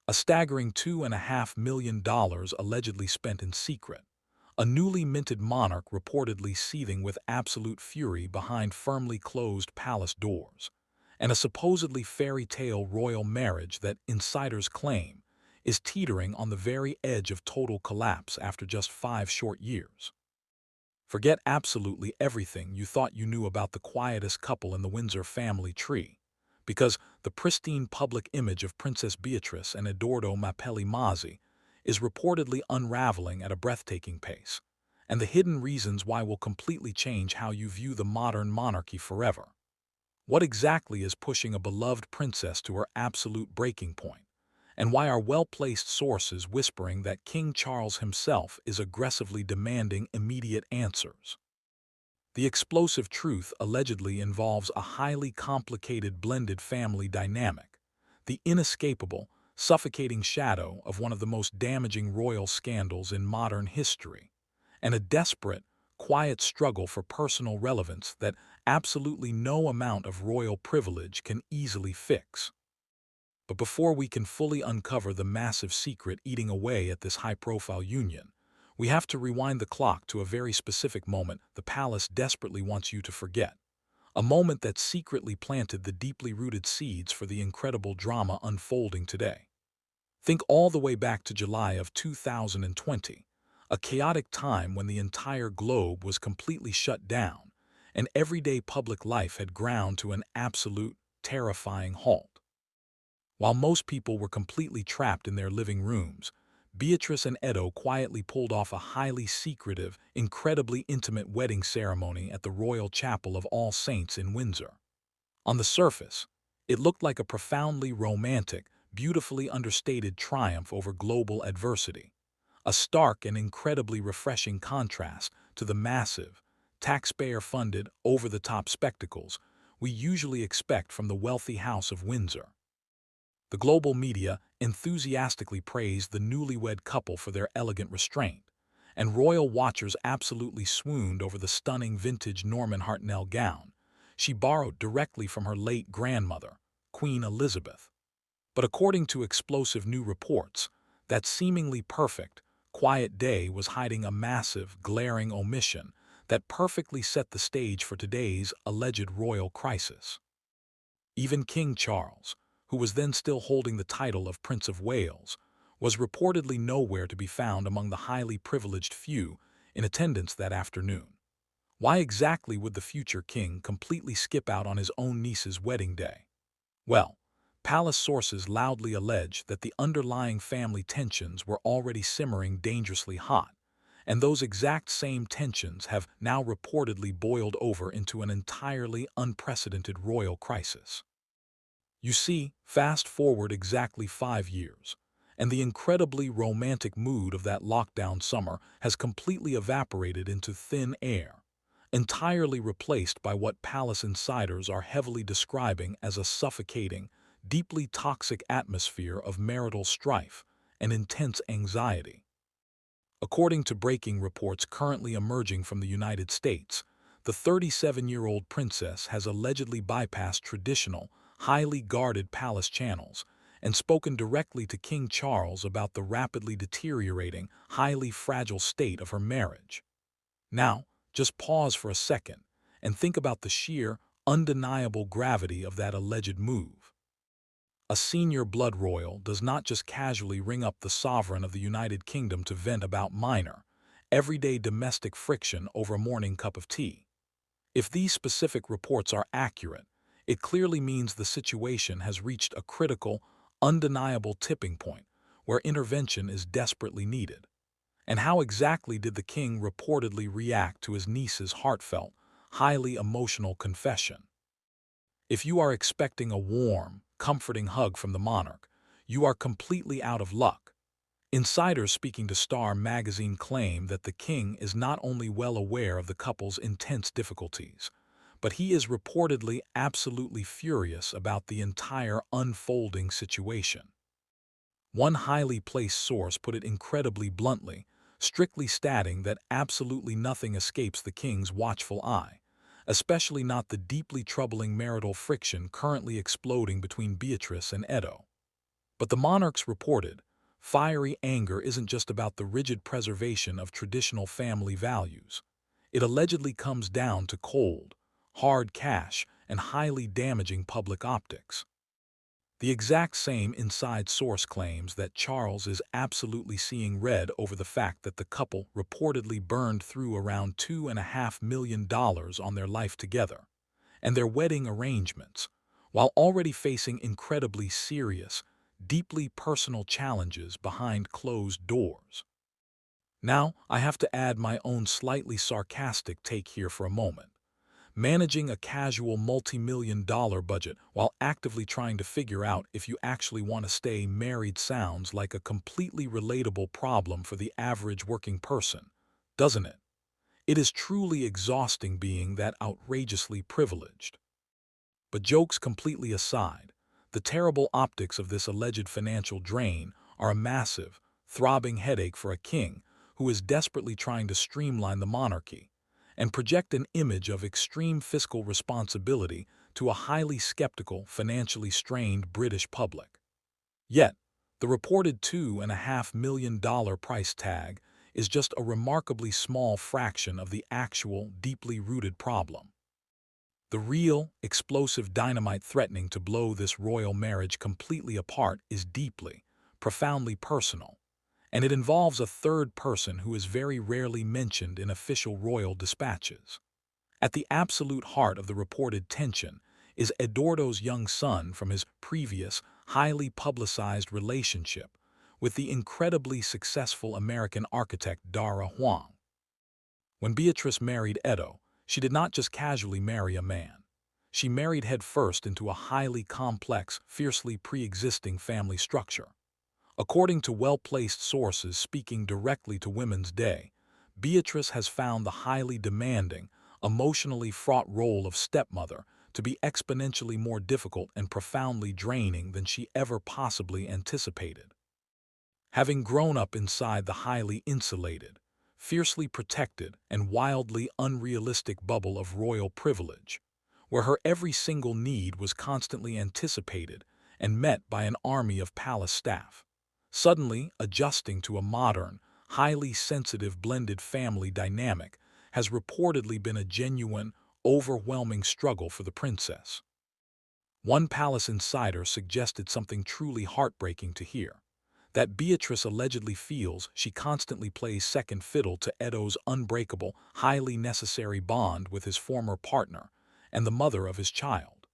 A staggering $2.5 million allegedly spent in secret. A newly minted monarch reportedly seething with absolute fury behind firmly closed palace doors. And a supposedly fairy tale royal marriage that insiders claim is teetering on the very edge of total collapse after just 5 short years. Forget absolutely everything you thought you knew about the quietest couple in the Windsor family tree, because the pristine public image of Princess Beatrice and Edoardo Mapelli Mozzi is reportedly unraveling at a breathtaking pace, and the hidden reasons why will completely change how you view the modern monarchy forever. What exactly is pushing a beloved princess to her absolute breaking point? And why are well-placed sources whispering that King Charles himself is aggressively demanding immediate answers? The explosive truth allegedly involves a highly complicated blended family dynamic, the inescapable, suffocating shadow of one of the most damaging royal scandals in modern history, and a desperate, quiet struggle for personal relevance that absolutely no amount of royal privilege can easily fix. But before we can fully uncover the massive secret eating away at this high-profile union, we have to rewind the clock to a very specific moment the palace desperately wants you to forget. A moment that secretly planted the deeply rooted seeds for the incredible drama unfolding today. Think all the way back to July of 2020, a chaotic time when the entire globe was completely shut down and everyday public life had ground to an absolute, terrifying halt. While most people were completely trapped in their living rooms, Beatrice and Edo quietly pulled off a highly secretive, incredibly intimate wedding ceremony at the Royal Chapel of All Saints in Windsor. On the surface, it looked like a profoundly romantic, beautifully understated triumph over global adversity, a stark and incredibly refreshing contrast to the massive, taxpayer-funded, over-the-top spectacles we usually expect from the wealthy House of Windsor. The global media enthusiastically praised the newlywed couple for their elegant restraint, and royal watchers absolutely swooned over the stunning vintage Norman Hartnell gown she borrowed directly from her late grandmother, Queen Elizabeth. But according to explosive new reports, that seemingly perfect, quiet day was hiding a massive, glaring omission that perfectly set the stage for today's alleged royal crisis. Even King Charles, who was then still holding the title of Prince of Wales, was reportedly nowhere to be found among the highly privileged few in attendance that afternoon. Why exactly would the future king completely skip out on his own niece's wedding day? Well, palace sources loudly allege that the underlying family tensions were already simmering dangerously hot, and those exact same tensions have now reportedly boiled over into an entirely unprecedented royal crisis. You see, fast forward exactly 5 years, and the incredibly romantic mood of that lockdown summer has completely evaporated into thin air, entirely replaced by what palace insiders are heavily describing as a suffocating, deeply toxic atmosphere of marital strife and intense anxiety. According to breaking reports currently emerging from the United States, the 37-year-old princess has allegedly bypassed traditional, highly guarded palace channels and spoken directly to King Charles about the rapidly deteriorating, highly fragile state of her marriage. Now, just pause for a second and think about the sheer, undeniable gravity of that alleged move. A senior blood royal does not just casually ring up the sovereign of the United Kingdom to vent about minor, everyday domestic friction over a morning cup of tea. If these specific reports are accurate, it clearly means the situation has reached a critical, undeniable tipping point where intervention is desperately needed. And how exactly did the king reportedly react to his niece's heartfelt, highly emotional confession? If you are expecting a warm, comforting hug from the monarch, you are completely out of luck. Insiders speaking to Star magazine claim that the king is not only well aware of the couple's intense difficulties, but he is reportedly absolutely furious about the entire unfolding situation. One highly placed source put it incredibly bluntly, strictly stating that absolutely nothing escapes the king's watchful eye, especially not the deeply troubling marital friction currently exploding between Beatrice and Edo. But the monarchs reported, fiery anger isn't just about the rigid preservation of traditional family values. It allegedly comes down to cold, hard cash and highly damaging public optics. The exact same inside source claims that Charles is absolutely seeing red over the fact that the couple reportedly burned through around $2.5 million on their life together and their wedding arrangements, while already facing incredibly serious, deeply personal challenges behind closed doors. Now, I have to add my own slightly sarcastic take here for a moment. Managing a casual multi-million-dollar budget while actively trying to figure out if you actually want to stay married sounds like a completely relatable problem for the average working person, doesn't it? It is truly exhausting being that outrageously privileged. But jokes completely aside, the terrible optics of this alleged financial drain are a massive, throbbing headache for a king who is desperately trying to streamline the monarchy and project an image of extreme fiscal responsibility to a highly skeptical, financially strained British public. Yet, the reported $2.5 million price tag is just a remarkably small fraction of the actual, deeply rooted problem. The real, explosive dynamite threatening to blow this royal marriage completely apart is deeply, profoundly personal, and it involves a third person who is very rarely mentioned in official royal dispatches. At the absolute heart of the reported tension is Edoardo's young son from his previous, highly publicized relationship with the incredibly successful American architect Dara Huang. When Beatrice married Edo, she did not just casually marry a man. She married headfirst into a highly complex, fiercely pre-existing family structure. According to well-placed sources speaking directly to Women's Day, Beatrice has found the highly demanding, emotionally fraught role of stepmother to be exponentially more difficult and profoundly draining than she ever possibly anticipated. Having grown up inside the highly insulated, fiercely protected, and wildly unrealistic bubble of royal privilege, where her every single need was constantly anticipated and met by an army of palace staff, suddenly adjusting to a modern, highly sensitive blended family dynamic has reportedly been a genuine, overwhelming struggle for the princess. One palace insider suggested something truly heartbreaking to hear, that Beatrice allegedly feels she constantly plays second fiddle to Edo's unbreakable, highly necessary bond with his former partner and the mother of his child.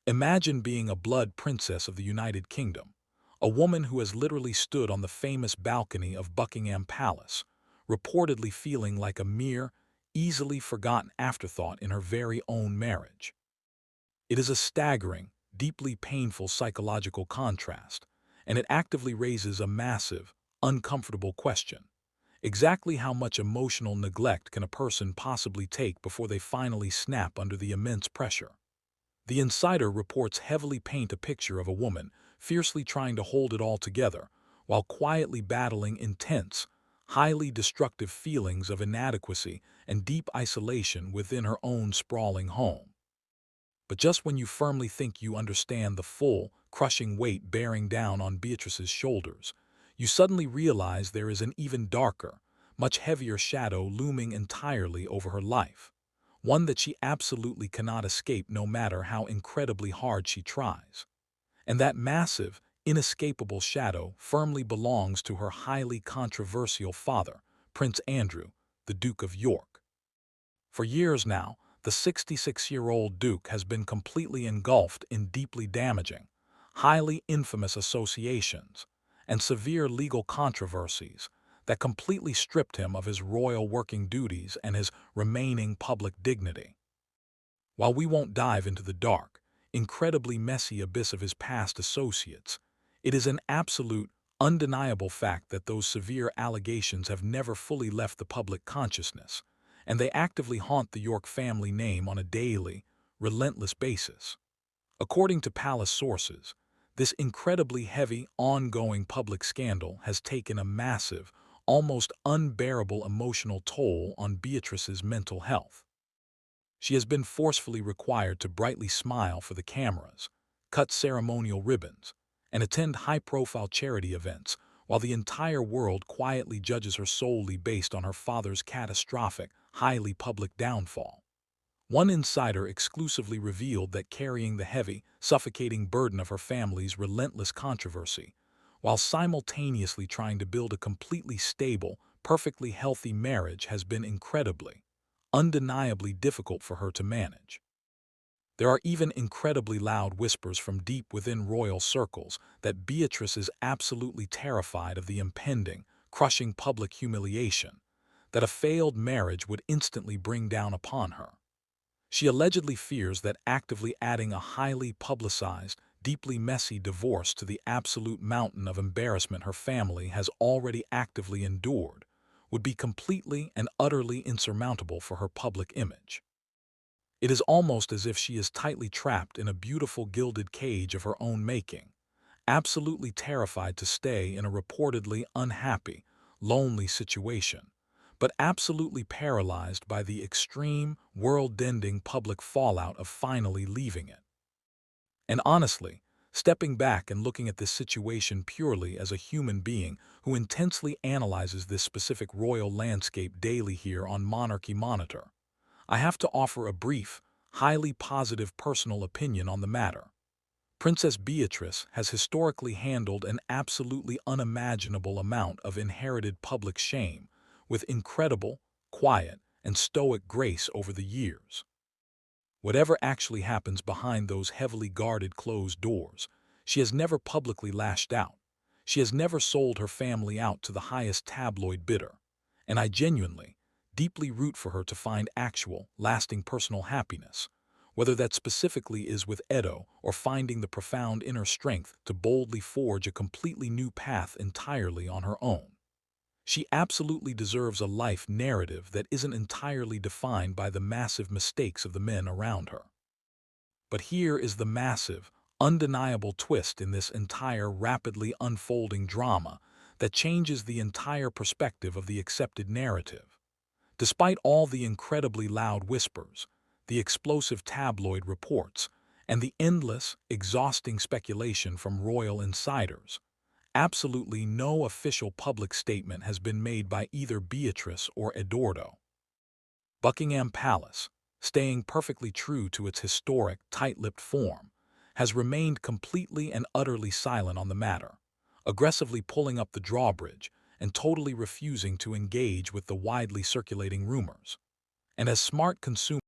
Imagine being a blood princess of the United Kingdom, a woman who has literally stood on the famous balcony of Buckingham Palace, reportedly feeling like a mere, easily forgotten afterthought in her very own marriage. It is a staggering, deeply painful psychological contrast, and it actively raises a massive, uncomfortable question. Exactly how much emotional neglect can a person possibly take before they finally snap under the immense pressure? The insider reports heavily paint a picture of a woman fiercely trying to hold it all together while quietly battling intense, highly destructive feelings of inadequacy and deep isolation within her own sprawling home. But just when you firmly think you understand the full, crushing weight bearing down on Beatrice's shoulders, you suddenly realize there is an even darker, much heavier shadow looming entirely over her life, one that she absolutely cannot escape no matter how incredibly hard she tries. And that massive, inescapable shadow firmly belongs to her highly controversial father, Prince Andrew, the Duke of York. For years now, the 66-year-old Duke has been completely engulfed in deeply damaging, highly infamous associations and severe legal controversies that completely stripped him of his royal working duties and his remaining public dignity. While we won't dive into the dark, incredibly messy abyss of his past associates, it is an absolute, undeniable fact that those severe allegations have never fully left the public consciousness, and they actively haunt the York family name on a daily, relentless basis. According to palace sources, this incredibly heavy, ongoing public scandal has taken a massive, almost unbearable emotional toll on Beatrice's mental health. She has been forcefully required to brightly smile for the cameras, cut ceremonial ribbons, and attend high-profile charity events, while the entire world quietly judges her solely based on her father's catastrophic, highly public downfall. One insider exclusively revealed that carrying the heavy, suffocating burden of her family's relentless controversy, while simultaneously trying to build a completely stable, perfectly healthy marriage has been incredibly, undeniably difficult for her to manage. There are even incredibly loud whispers from deep within royal circles that Beatrice is absolutely terrified of the impending, crushing public humiliation that a failed marriage would instantly bring down upon her. She allegedly fears that actively adding a highly publicized, deeply messy divorce to the absolute mountain of embarrassment her family has already actively endured would be completely and utterly insurmountable for her public image. It is almost as if she is tightly trapped in a beautiful gilded cage of her own making, absolutely terrified to stay in a reportedly unhappy, lonely situation, but absolutely paralyzed by the extreme, world-ending public fallout of finally leaving it. And honestly, stepping back and looking at this situation purely as a human being who intensely analyzes this specific royal landscape daily here on Monarchy Monitor, I have to offer a brief, highly positive personal opinion on the matter. Princess Beatrice has historically handled an absolutely unimaginable amount of inherited public shame with incredible, quiet, and stoic grace over the years. Whatever actually happens behind those heavily guarded closed doors, she has never publicly lashed out. She has never sold her family out to the highest tabloid bidder. And I genuinely, deeply root for her to find actual, lasting personal happiness, whether that specifically is with Edo or finding the profound inner strength to boldly forge a completely new path entirely on her own. She absolutely deserves a life narrative that isn't entirely defined by the massive mistakes of the men around her. But here is the massive, undeniable twist in this entire rapidly unfolding drama that changes the entire perspective of the accepted narrative. Despite all the incredibly loud whispers, the explosive tabloid reports, and the endless, exhausting speculation from royal insiders, absolutely no official public statement has been made by either Beatrice or Edoardo. Buckingham Palace, staying perfectly true to its historic, tight-lipped form, has remained completely and utterly silent on the matter, aggressively pulling up the drawbridge and totally refusing to engage with the widely circulating rumors. And as smart consumers